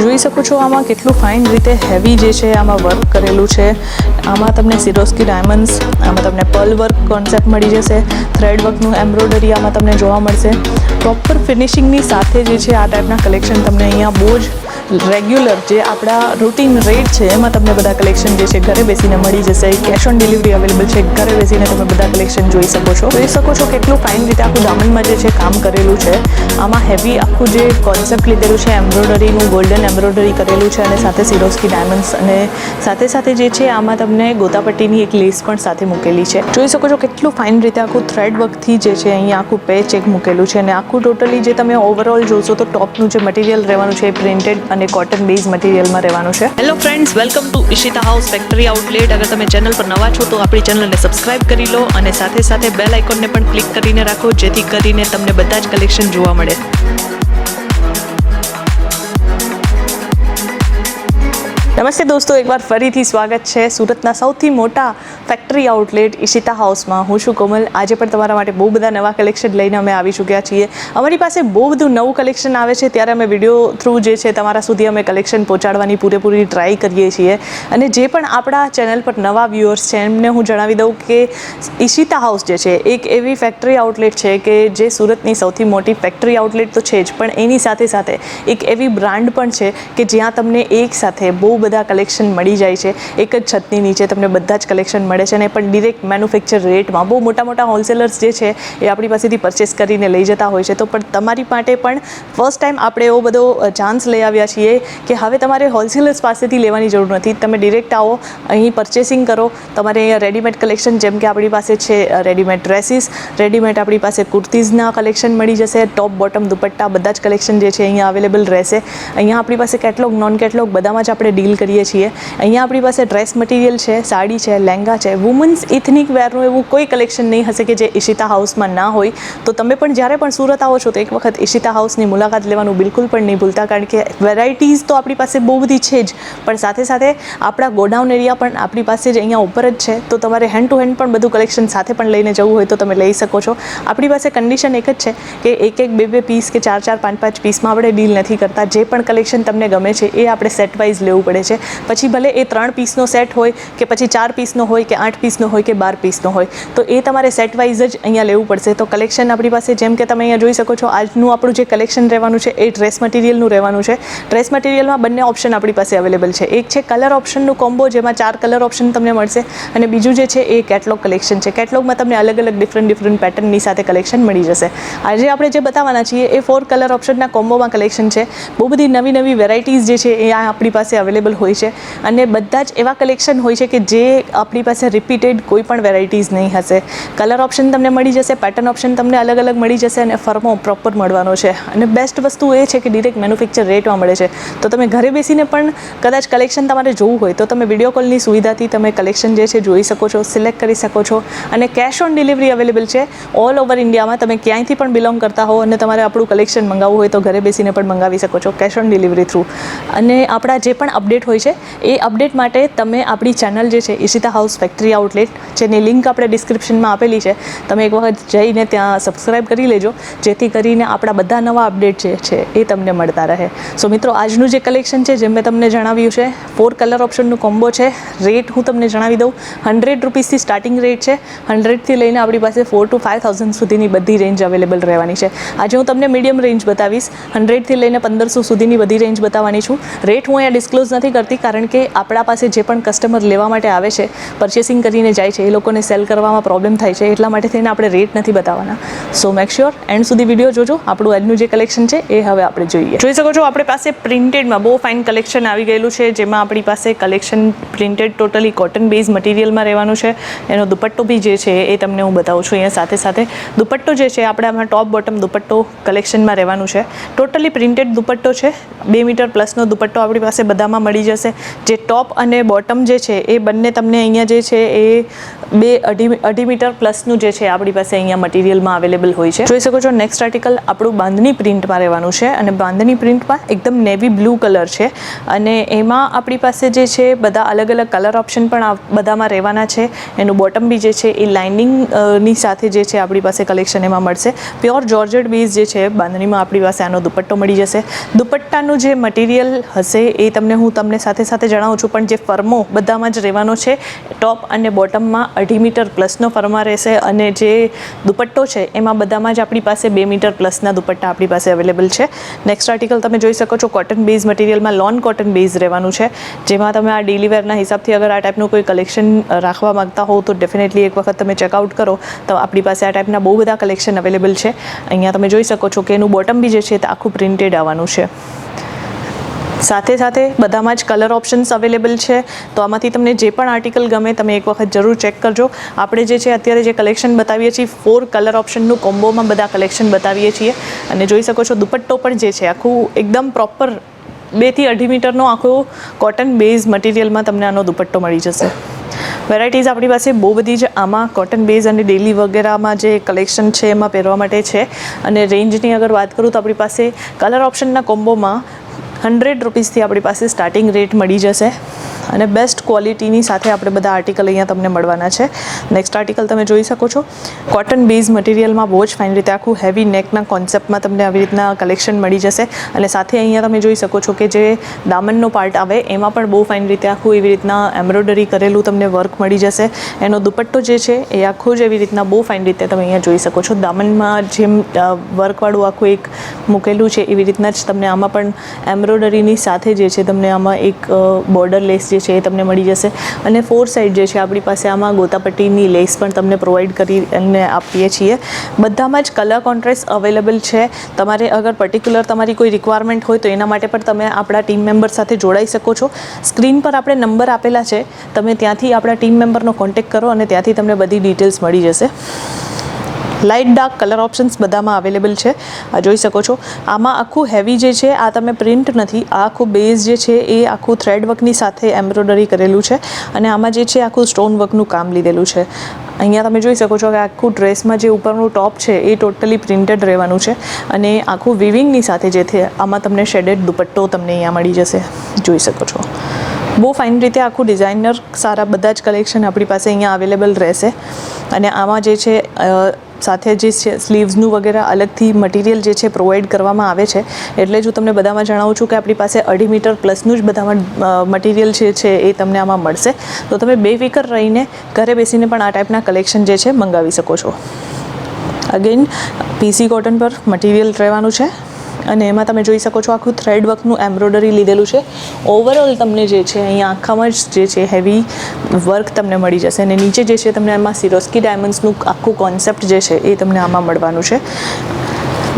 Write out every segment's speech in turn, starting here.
જોઈ શકો છો આમાં કેટલું ફાઇન રીતે હેવી જે છે આમાં વર્ક કરેલું છે. આમાં તમને સિરોસ્કી ડાયમંડ્સ, આમાં તમને પર્લ વર્ક કોન્સેપ્ટ મળી જશે, થ્રેડ વર્કનું એમ્બ્રોઇડરી આમાં તમને જોવા મળશે. પ્રોપર ફિનિશિંગની સાથે જે છે આ ટાઈપના કલેક્શન તમને અહીંયા બહુ જ રેગ્યુલર જે આપણા રૂટીન રેટ છે એમાં તમને બધા કલેક્શન જે છે ઘરે બેસીને મળી જશે. કેશ ઓન ડિલિવરી અવેલેબલ છે. ઘરે બેસીને તમે બધા કલેક્શન જોઈ શકો છો કેટલું ફાઇન રીતે આખું દામનમાં જે છે કામ કરેલું છે. આમાં હેવી આખું જે કોન્સેપ્ટ લીધેલું છે એમ્બ્રોઇડરીનું, ગોલ્ડન એમ્બ્રોઇડરી કરેલું છે અને સાથે સિરોસ્કી ડાયમંડ્સ અને સાથે જે છે આમાં તમને ગોતાપટ્ટીની એક લેસ પણ સાથે મૂકેલી છે. જોઈ શકો છો કેટલું ફાઇન રીતે આખું થ્રેડ વર્કથી જે છે અહીંયા આખું પેચ એક મૂકેલું છે અને આખું ટોટલી જે તમે ઓવરઓલ જોશો તો ટોપનું જે મટીરિયલ રહેવાનું છે એ પ્રિન્ટેડ અને કોટન બેઝ મટીરિયલમાં રહેવાનું છે. Hello friends, welcome to Ishita house factory outlet. અગર તમે ચેનલ પર નવા છો તો આપણી ચેનલને સબસ્ક્રાઇબ કરી લો અને સાથે બેલ આઇકોનને પણ ક્લિક કરીને રાખો જેથી કરીને તમને બધા જ કલેક્શન જોવા મળે. નમસ્તે દોસ્તો, એકવાર ફરીથી સ્વાગત છે સુરતના સૌથી મોટા ફેક્ટરી આઉટલેટ ઈશિતા હાઉસમાં. હું છું કોમલ. આજે પણ તમારા માટે બહુ બધા નવા કલેક્શન લઈને અમે આવી ચૂક્યા છીએ. અમારી પાસે બહુ બધું નવું કલેક્શન આવે છે ત્યારે અમે વિડીયો થ્રુ જે છે તમારા સુધી અમે કલેક્શન પહોંચાડવાની પૂરેપૂરી ટ્રાય કરીએ છીએ. અને જે પણ આપણા ચેનલ પર નવા વ્યુઅર્સ છે એમને હું જણાવી દઉં કે ઈશિતા હાઉસ જે છે એક એવી ફેક્ટરી આઉટલેટ છે કે જે સુરતની સૌથી મોટી ફેક્ટરી આઉટલેટ તો છે જ, પણ એની સાથે એક એવી બ્રાન્ડ પણ છે કે જ્યાં તમને એક સાથે બહુ બધા કલેક્શન મળી જાય છે. એક જ છતની નીચે તમને બધા જ કલેક્શન મળે છે અને પણ ડિરેક્ટ મેન્યુફેક્ચર રેટમાં. બહુ મોટા હોલસેલર્સ જે છે એ આપણી પાસેથી પરચેસ કરીને લઈ જતા હોય છે. તો પણ તમારી માટે પણ ફર્સ્ટ ટાઈમ આપણે એવો બધો ચાન્સ લઈ આવ્યા છીએ કે હવે તમારે હોલસેલર્સ પાસેથી લેવાની જરૂર નથી. તમે ડિરેક્ટ આવો, અહીં પરચેસિંગ કરો. તમારે અહીંયા રેડીમેડ કલેક્શન જેમ કે આપણી પાસે છે રેડીમેડ ડ્રેસીસ, રેડીમેડ આપણી પાસે કુર્તીઝના કલેક્શન મળી જશે. ટોપ બોટમ દુપટ્ટા બધા જ કલેક્શન જે છે અહીંયા અવેલેબલ રહેશે. અહીંયા આપણી પાસે કેટલોગ, નોન કેટલોગ બધામાં જ આપણે ડીલ કરીએ છીએ. અહીંયા આપણી પાસે ડ્રેસ મટીરિયલ છે, સાડી છે, લહેંગા છે, વુમન્સ ઇથનિક વેરનું એવું કોઈ કલેક્શન નહીં હશે કે જે ઈશિતા હાઉસમાં ના હોય. તો તમે પણ જ્યારે પણ સુરત આવો છો તો એક વખત ઈશિતા હાઉસની મુલાકાત લેવાનું બિલકુલ પણ નહીં ભૂલતા, કારણ કે વેરાયટીઝ તો આપણી પાસે બહુ બધી છે જ, પણ સાથે આપણા ગોડાઉન એરિયા પણ આપણી પાસે જ અહીંયા ઉપર જ છે. તો તમારે હેન્ડ ટુ હેન્ડ પણ બધું કલેક્શન સાથે પણ લઈને જવું હોય તો તમે લઈ શકો છો. આપણી પાસે કન્ડિશન એક જ છે કે એક બે પીસ કે ચાર પાંચ પીસમાં આપણે ડીલ નથી કરતા. જે પણ કલેક્શન તમને ગમે છે એ આપણે સેટ વાઇઝ લેવું પડે છે. પછી ભલે એ 3 પીસનો સેટ હોય કે પછી 4 પીસનો હોય કે 8 પીસનો હોય કે 12 પીસનો હોય, તો એ તમારે સેટ વાઇઝ જ અહીંયા લેવું પડશે. તો કલેક્શન આપણી પાસે જેમ કે તમે અહીંયા જોઈ શકો છો, આજનું આપણું જે કલેક્શન રહેવાનું છે એ ડ્રેસ મટીરિયલનું રહેવાનું છે. ડ્રેસ મટીરિયલમાં બંને ઓપ્શન આપણી પાસે અવેલેબલ છે. એક છે કલર ઓપ્શનનું કોમ્બો જેમાં 4 કલર ઓપ્શન તમને મળશે અને બીજું જે છે એ કેટલોગ કલેક્શન છે. કેટલોગમાં તમને અલગ ડિફરન્ટ પેટર્નની સાથે કલેક્શન મળી જશે. આજે આપણે જે બતાવવાના છીએ એ 4 કલર ઓપ્શનના કોમ્બોમાં કલેક્શન છે. બહુ બધી નવી વેરાયટીઝ જે છે એ આપણી પાસે અવેલેબલ હોય છે અને બધા જ એવા કલેક્શન હોય છે કે જે આપણી પાસે રિપીટેડ કોઈ પણ વેરાયટીઝ નહીં હશે. કલર ઓપ્શન તમને મળી જશે, પેટર્ન ઓપ્શન તમને અલગ મળી જશે અને ફર્મો પ્રોપર મળવાનો છે. અને બેસ્ટ વસ્તુ એ છે કે ડિરેક્ટ મેન્યુફેક્ચર રેટમાં મળે છે. તો તમે ઘરે બેસીને પણ કદાચ કલેક્શન તમારે જોવું હોય તો તમે વિડીયો કોલની સુવિધાથી તમે કલેક્શન જે છે જોઈ શકો છો, સિલેક્ટ કરી શકો છો. અને કેશ ઓન ડિલિવરી અવેલેબલ છે ઓલ ઓવર ઇન્ડિયામાં. તમે ક્યાંયથી પણ બિલોંગ કરતા હો અને તમારે આપણું કલેક્શન મંગાવવું હોય તો ઘરે બેસીને પણ મંગાવી શકો છો કેશ ઓન ડિલિવરી થ્રુ. અને આપણા જે પણ અપડેટ હોય છે એ અપડેટ માટે તમે આપણી ચેનલ જે છે ઈશિતા હાઉસ ફેક્ટરી આઉટલેટ, જેની લિંક આપણે ડિસ્ક્રિપ્શનમાં આપેલી છે, તમે એક વખત જઈને ત્યાં સબસ્ક્રાઇબ કરી લેજો જેથી કરીને આપણા બધા નવા અપડેટ જે છે એ તમને મળતા રહે. સો મિત્રો, આજનું જે કલેક્શન છે જેમ મેં તમને જણાવ્યું છે 4 કલર ઓપ્શનનું કોમ્બો છે. રેટ હું તમને જણાવી દઉં, 100 રૂપીસથી સ્ટાર્ટિંગ રેટ છે. 100થી લઈને આપણી પાસે 4,000 to 5,000 સુધીની બધી રેન્જ અવેલેબલ રહેવાની છે. આજે હું તમને મીડિયમ રેન્જ બતાવીશ. 100થી લઈને 1,500 સુધીની બધી રેન્જ બતાવવાની છું. રેટ હું અહીંયા ડિસ્ક્લોઝ નથી કરતી કારણ કે આપણા પાસે જે પણ કસ્ટમર લેવા માટે આવે છે, પરચેસિંગ કરીને જાય છે, એ લોકોને સેલ કરવામાં પ્રોબ્લેમ થાય છે. એટલા માટે થઈને આપણે રેટ નથી બતાવવાના. સો મેક શ્યોર એન્ડ સુધી વિડીયો જોજો. આપણું આજનું જે કલેક્શન છે એ હવે આપણે જોઈએ. જોઈ શકો છો આપણી પાસે પ્રિન્ટેડમાં બહુ ફાઇન કલેક્શન આવી ગયેલું છે, જેમાં આપણી પાસે collection printed totally cotton base મટીરિયલમાં રહેવાનું છે. એનો દુપટ્ટો બી જે છે એ તમને હું બતાવું છું. અહીંયા સાથે દુપટ્ટો જે છે આપણે આમાં ટોપ બોટમ દુપટ્ટો કલેક્શનમાં રહેવાનું છે. ટોટલી પ્રિન્ટેડ દુપટ્ટો છે. 2 મીટર પ્લસનો દુપટ્ટો આપણી પાસે બધામાં મળી જશે. જે ટોપ અને બોટમ જે છે એ બંને તમને અહીંયા જે છે એ 2-2.5 મીટર પ્લસનું જે છે આપણી પાસે અહીંયા મટીરિયલમાં અવેલેબલ હોય છે. જોઈ શકો છો નેક્સ્ટ આર્ટિકલ આપણું બાંધણી પ્રિન્ટમાં રહેવાનું છે અને બાંધણી પ્રિન્ટમાં એકદમ નેવી બ્લુ કલર છે અને એમાં આપણી પાસે જે છે બધા અલગ અલગ કલર ઓપ્શન પણ બધામાં રહેવાના છે. એનું બોટમ બી જે છે એ લાઇનિંગની સાથે જે છે આપણી પાસે કલેક્શન એમાં મળશે. પ્યોર જોર્જેટ બેઝ જે છે બાંધણીમાં આપણી પાસે આનો દુપટ્ટો મળી જશે. દુપટ્ટાનું જે મટીરિયલ હશે એ હું તમને સાથે સાથે જણાવું છું, પણ જે ફર્મો બધામાં જ રહેવાનો છે. ટોપ અને બોટમમાં 2.5 મીટર પ્લસનો ફર્મા રહેશે અને જે દુપટ્ટો છે એમાં બધામાં જ આપણી પાસે 2 મીટર પ્લસના દુપટ્ટા આપણી પાસે અવેલેબલ છે. નેક્સ્ટ આર્ટિકલ તમે જોઈ શકો છો કોટન બેઝ મટીરિયલમાં લોન કોટન બેઝ રહેવાનું છે, જેમાં તમે આ ડેલી વેરના હિસાબથી અગર આ ટાઈપનું કોઈ કલેક્શન રાખવા માંગતા હો તો ડેફિનેટલી એક વખત તમે ચેકઆઉટ કરો તો આપણી પાસે આ ટાઈપના બહુ બધા કલેક્શન અવેલેબલ છે. અહીંયા તમે જોઈ શકો છો કે એનું બોટમ બી જે છે તે આખું પ્રિન્ટેડ આવવાનું છે. સાથે સાથે બધામાં જ કલર ઓપ્શન્સ અવેલેબલ છે. તો આમાંથી તમને જે પણ આર્ટિકલ ગમે તમે એક વખત જરૂર ચેક કરજો. આપણે જે છે અત્યારે જે કલેક્શન બતાવીએ છીએ 4 કલર ઓપ્શનનું કોમ્બોમાં બધા કલેક્શન બતાવીએ છીએ અને જોઈ શકો છો દુપટ્ટો પણ જે છે આખું એકદમ પ્રોપર 2 થી 2.5 મીટરનો આખો કોટન બેઝ મટીરિયલમાં તમને આનો દુપટ્ટો મળી જશે. વેરાયટીઝ આપણી પાસે બહુ બધી જ આમાં કોટન બેઝ અને ડેલી વગેરેમાં જે કલેક્શન છે એમાં પહેરવા માટે છે. અને રેન્જની અગર વાત કરું તો આપણી પાસે કલર ઓપ્શનના કોમ્બોમાં 100 રૂપીસથી આપણી પાસે સ્ટાર્ટિંગ રેટ મળી જશે અને બેસ્ટ ક્વોલિટીની સાથે આપણે બધા આર્ટિકલ અહીંયા તમને મળવાના છે. નેક્સ્ટ આર્ટિકલ તમે જોઈ શકો છો કોટન બેઝ મટીરિયલમાં બહુ જ ફાઇન રીતે આખું હેવી નેકના કોન્સેપ્ટમાં તમને આવી રીતના કલેક્શન મળી જશે અને સાથે અહીંયા તમે જોઈ શકો છો કે જે દામનનો પાર્ટ આવે એમાં પણ બહુ ફાઇન રીતે આખું એવી રીતના એમ્બ્રોઇડરી કરેલું તમને વર્ક મળી જશે. એનો દુપટ્ટો જે છે એ આખું જ એવી રીતના બહુ ફાઇન રીતે તમે અહીંયા જોઈ શકો છો. દામનમાં જેમ વર્કવાળું આખું એક મૂકેલું છે એવી રીતના જ તમને આમાં પણ એમ્બ્રોઇડરીની સાથે જે છે તમને આમાં એક બોર્ડર લેસ છે એ તમને મળી જશે અને 4 સાઈડ જે છે આપણી પાસે આમાં ગોતાપટ્ટીની લેસ પણ તમને પ્રોવાઈડ કરીને આપીએ છીએ. બધામાં જ કલર કોન્ટ્રાસ્ટ અવેલેબલ છે. તમારે અગર પર્ટિક્યુલર તમારી કોઈ રિક્વાયરમેન્ટ હોય તો એના માટે પણ તમે આપણા ટીમ મેમ્બર સાથે જોડાઈ શકો છો. સ્ક્રીન પર આપણે નંબર આપેલા છે, તમે ત્યાંથી આપણા ટીમ મેમ્બરનો કોન્ટેક્ટ કરો અને ત્યાંથી તમને બધી ડિટેલ્સ મળી જશે. લાઇટ ડાર્ક કલર ઓપ્શન્સ બધામાં અવેલેબલ છે. આ જોઈ શકો છો આમાં આખું હેવી જે છે આ તમે પ્રિન્ટ નથી, આ આખું બેઝ જે છે એ આખું થ્રેડ વર્કની સાથે એમ્બ્રોઇડરી કરેલું છે અને આમાં જે છે આખું સ્ટોન વર્કનું કામ લીધેલું છે. અહીંયા તમે જોઈ શકો છો કે આખું ડ્રેસમાં જે ઉપરનું ટોપ છે એ ટોટલી પ્રિન્ટેડ રહેવાનું છે અને આખું વિવિંગની સાથે જે છે આમાં તમને શેડેડ દુપટ્ટો તમને અહીંયા મળી જશે. જોઈ શકો છો બહુ ફાઇન રીતે આખું ડિઝાઇનર સારા બધા જ કલેક્શન આપણી પાસે અહીંયા અવેલેબલ રહેશે અને આમાં જે છે સાથે જે છે સ્લીવ્સનું વગેરે અલગથી મટીરિયલ જે છે પ્રોવાઈડ કરવામાં આવે છે. એટલે જ હું તમને બધામાં જણાવું છું કે આપણી પાસે 2.5 મીટર પ્લસનું જ બધામાં મટીરિયલ જે છે એ તમને આમાં મળશે. તો તમે બેફિકર રહીને ઘરે બેસીને પણ આ ટાઈપના કલેક્શન જે છે મંગાવી શકો છો. અગેન પીસી કોટન પર મટીરિયલ રહેવાનું છે અને એમાં તમે જોઈ શકો છો આખું થ્રેડ વર્કનું એમ્બ્રોઇડરી લીધેલું છે. ઓવરઓલ તમને જે છે અહીંયા આખામાં જ જે છે હેવી વર્ક તમને મળી જશે અને નીચે જે છે તમને એમાં સિરોસ્કી ડાયમંડ્સનું આખું કોન્સેપ્ટ જે છે એ તમને આમાં મળવાનું છે.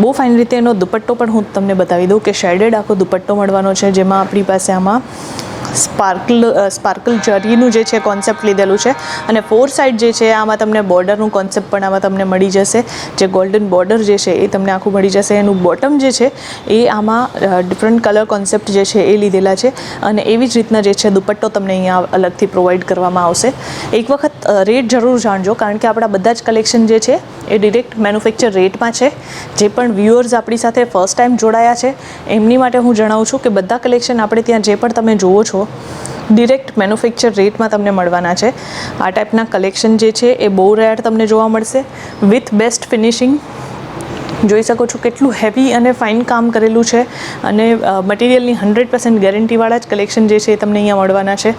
બહુ ફાઇન રીતે એનો દુપટ્ટો પણ હું તમને બતાવી દઉં કે શેડેડ આખો દુપટ્ટો મળવાનો છે, જેમાં આપણી પાસે આમાં સ્પાર્કલ જરીનું જે છે કોન્સેપ્ટ લીધેલું છે અને 4 સાઈડ જે છે આમાં તમને બોર્ડરનું કોન્સેપ્ટ પણ આમાં તમને મળી જશે. જે ગોલ્ડન બોર્ડર જે છે એ તમને આખું મળી જશે. એનું બોટમ જે છે એ આમાં ડિફરન્ટ કલર કોન્સેપ્ટ જે છે એ લીધેલા છે અને એવી જ રીતના જે છે દુપટ્ટો તમને અહીંયા અલગથી પ્રોવાઈડ કરવામાં આવશે. એક વખત રેટ જરૂર જાણજો, કારણ કે આપણા બધા જ કલેક્શન જે છે એ ડિરેક્ટ મેન્યુફેક્ચર રેટમાં છે. જે પણ વ્યુઅર્સ આપણી સાથે ફર્સ્ટ ટાઈમ જોડાયા છે એમની માટે હું જણાવું છું કે બધા કલેક્શન આપણે ત્યાં જે પણ તમે જુઓ છો ડિરેક્ટ મેન્યુફેક્ચર રેટમાં તમને મળવાના છે. આ ટાઈપના કલેક્શન જે છે એ બહુ રેર તમને જોવા મળશે વિથ બેસ્ટ ફિનિશિંગ. જોઈ શકો છો કેટલું હેવી અને ફાઇન કામ કરેલું છે અને મટીરિયલની 100% ગેરંટીવાળા જ કલેક્શન જે છે એ તમને અહીંયા મળવાના છે.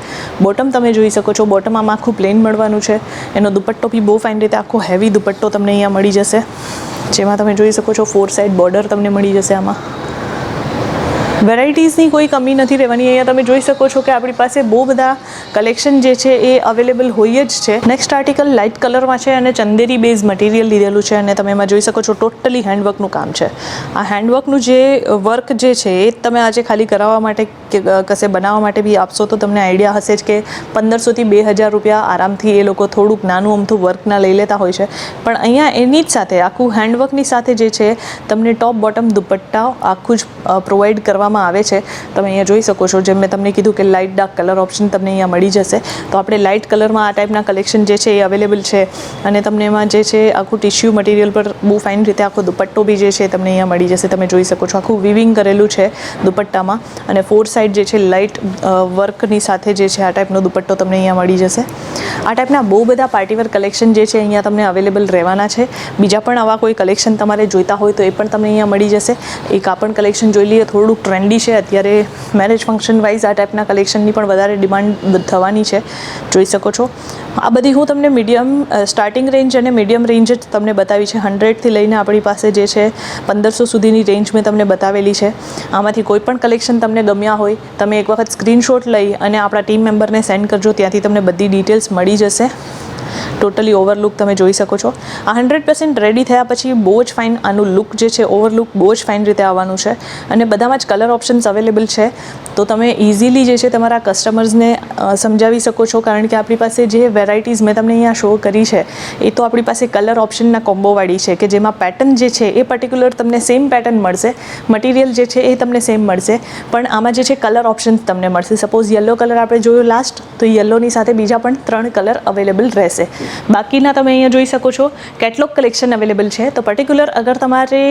બોટમ તમે જોઈ શકો છો, બોટમ આમાં આખું પ્લેન મળવાનું છે. એનો દુપટ્ટો બી બહુ ફાઇન રીતે આખો હેવી દુપટ્ટો તમને અહીંયા મળી જશે, જેમાં તમે જોઈ શકો છો 4 સાઈડ બોર્ડર તમને મળી જશે. આમાં વેરાયટીઝની કોઈ કમી નથી રહેવાની. અહીંયા તમે જોઈ શકો છો કે આપણી પાસે બહુ બધા કલેક્શન જે છે એ અવેલેબલ હોય જ છે. નેક્સ્ટ આર્ટિકલ લાઇટ કલરમાં છે અને ચંદેરી બેઝ મટીરિયલ લીધેલું છે અને તમે એમાં જોઈ શકો છો ટોટલી હેન્ડવર્કનું કામ છે. આ હેન્ડવર્કનું જે વર્ક જે છે એ તમે આજે ખાલી કરાવવા માટે કે કશે બનાવવા માટે બી આપશો તો તમને આઈડિયા હશે જ કે 1500 થી 2000 રૂપિયા આરામથી એ લોકો થોડુંક નાનું અમથું વર્કના લઈ લેતા હોય છે. પણ અહીંયા એની જ સાથે આખું હેન્ડવર્કની સાથે જે છે તમને ટોપ બોટમ દુપટ્ટા આખું જ પ્રોવાઈડ કરવામાં આવે છે. તમે અહીંયા જોઈ શકો છો, જેમ મેં તમને કીધું કે લાઇટ ડાર્ક કલર ઓપ્શન તમને અહીંયા મળી જશે. તો આપણે લાઇટ કલરમાં આ ટાઈપના કલેક્શન જે છે એ અવેલેબલ છે અને તમને એમાં જે છે આખું ટિશ્યુ મટીરિયલ પર બહુ ફાઇન રીતે આખો દુપટ્ટો બી જે છે તમને અહીંયા મળી જશે. તમે જોઈ શકો છો આખું વિવિંગ કરેલું છે દુપટ્ટામાં અને ફોર સાઇડ જે છે લાઇટ વર્કની સાથે જે છે આ ટાઈપનો દુપટ્ટો તમને અહીંયા મળી જશે. આ ટાઈપના બહુ બધા પાર્ટીવેર કલેક્શન જે છે અહીંયા તમને અવેલેબલ રહેવાના છે. બીજા પણ આવા કોઈ કલેક્શન તમારે જોઈતા હોય તો એ પણ તમને અહીંયા મળી જશે. એક આ પણ કલેક્શન જોઈ લઈએ, થોડુંક ટ્રેન્ડી છે અત્યારે મેરેજ ફંક્શન વાઇઝ આ ટાઈપના કલેક્શનની પણ વધારે ડિમાન્ડ થવાની છે. જોઈ શકો છો આ બધી હું તમને મીડિયમ સ્ટાર્ટિંગ રેન્જ અને મીડિયમ રેન્જ જ તમને બતાવી છે. 100થી લઈને આપણી પાસે જે છે 1500 સુધીની રેન્જ મેં તમને બતાવેલી છે. આમાંથી કોઈ પણ કલેક્શન તમને ગમ્યા હોય તમે એક વખત સ્ક્રીનશોટ લઈ અને આપણા ટીમ મેમ્બરને સેન્ડ કરજો, ત્યાંથી તમને બધી ડિટેલ્સ મળી જશે. ટોટલી ઓવરલુક તમે જોઈ શકો છો. આ 100% રેડી થયા પછી બહુ જ ફાઇન આનું લુક જે છે ઓવરલુક બહુ જ ફાઇન રીતે આવવાનું છે અને બધામાં જ કલર ઓપ્શન્સ અવેલેબલ છે. તો તમે ઇઝીલી જે છે તમારા કસ્ટમર્સને સમજાવી શકો છો, કારણ કે આપણી પાસે જે વેરાયટીઝ મેં તમને અહીંયા શો કરી છે એ તો આપણી પાસે કલર ઓપ્શનના કોમ્બોવાળી છે કે જેમાં પેટર્ન જે છે એ પર્ટિક્યુલર તમને સેમ પેટર્ન મળશે, મટીરિયલ જે છે એ તમને સેમ મળશે, પણ આમાં જે છે કલર ઓપ્શન્સ તમને મળશે. સપોઝ યલો કલર આપણે જોયો લાસ્ટ, તો યલોની સાથે બીજા પણ 3 કલર અવેલેબલ રહેશે. બાકીના તમે અહીંયા જોઈ શકો છો કેટલોગ કલેક્શન અવેલેબલ છે. તો પર્ટિક્યુલર અગર તમારે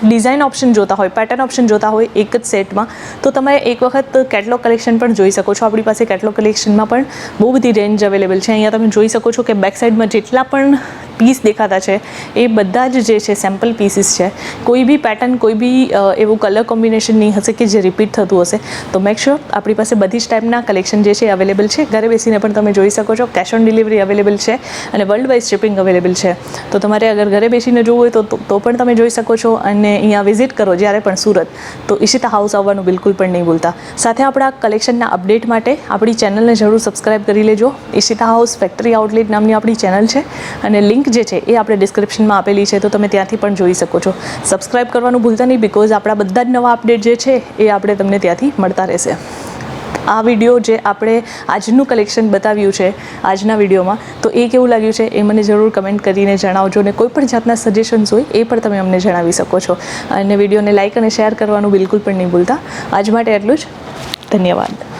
ડિઝાઇન ઓપ્શન જોતા હોય, પેટર્ન ઓપ્શન જોતા હોય એક જ સેટમાં, તો તમે એક વખત કેટલોગ કલેક્શન પણ જોઈ શકો છો. આપણી પાસે કેટલોગ કલેક્શનમાં પણ બહુ બધી રેન્જ અવેલેબલ છે. અહીંયા તમે જોઈ શકો છો કે બેક સાઈડમાં જેટલા પણ પીસ દેખાતા છે એ બધા જ જે છે સેમ્પલ પીસીસ છે. કોઈ બી પેટર્ન, કોઈ બી એવું કલર કોમ્બિનેશન નહીં હશે કે જે રિપીટ થતું હશે. તો મેક શ્યોર આપણી પાસે બધી જ ટાઈપના કલેક્શન જે છે અવેલેબલ છે. ઘરે બેસીને પણ તમે જોઈ શકો છો. કેશ ઓન ડિલિવરી અવેલેબલ છે અને વર્લ્ડ વાઇઝ શિપિંગ અવેલેબલ છે. તો તમારે અગર ઘરે બેસીને જોવું હોય તો પણ તમે જોઈ શકો છો અને અહીંયા વિઝિટ કરો જ્યારે પણ સુરત, તો ઈશિતા હાઉસ આવવાનું બિલકુલ પણ નહીં ભૂલતા. સાથે આપણા કલેક્શનના અપડેટ માટે આપણી ચેનલને જરૂર સબસ્ક્રાઈબ કરી લેજો. ઈશિતા હાઉસ ફેક્ટરી આઉટલેટ નામની આપણી ચેનલ છે અને લિંક જે છે એ આપણે ડિસ્ક્રિપ્શનમાં આપેલી છે, તો તમે ત્યાંથી પણ જોઈ શકો છો. સબસ્ક્રાઈબ કરવાનું ભૂલતા નહીં, બિકોઝ આપણા બધા જ નવા અપડેટ જે છે એ આપણે તમને ત્યાંથી મળતા રહેશે. આ વિડીયો જે આપણે આજનું કલેક્શન બતાવ્યું છે આજના વિડીયોમાં, તો એ કેવું લાગ્યું છે એ મને જરૂર કમેન્ટ કરીને જણાવજો અને કોઈ પણ જાતના સજેશન્સ હોય એ પણ તમે અમને જણાવી શકો છો. અને વિડીયોને લાઇક અને શેર કરવાનું બિલકુલ પણ નહીં ભૂલતા. આજ માટે એટલું જ. ધન્યવાદ.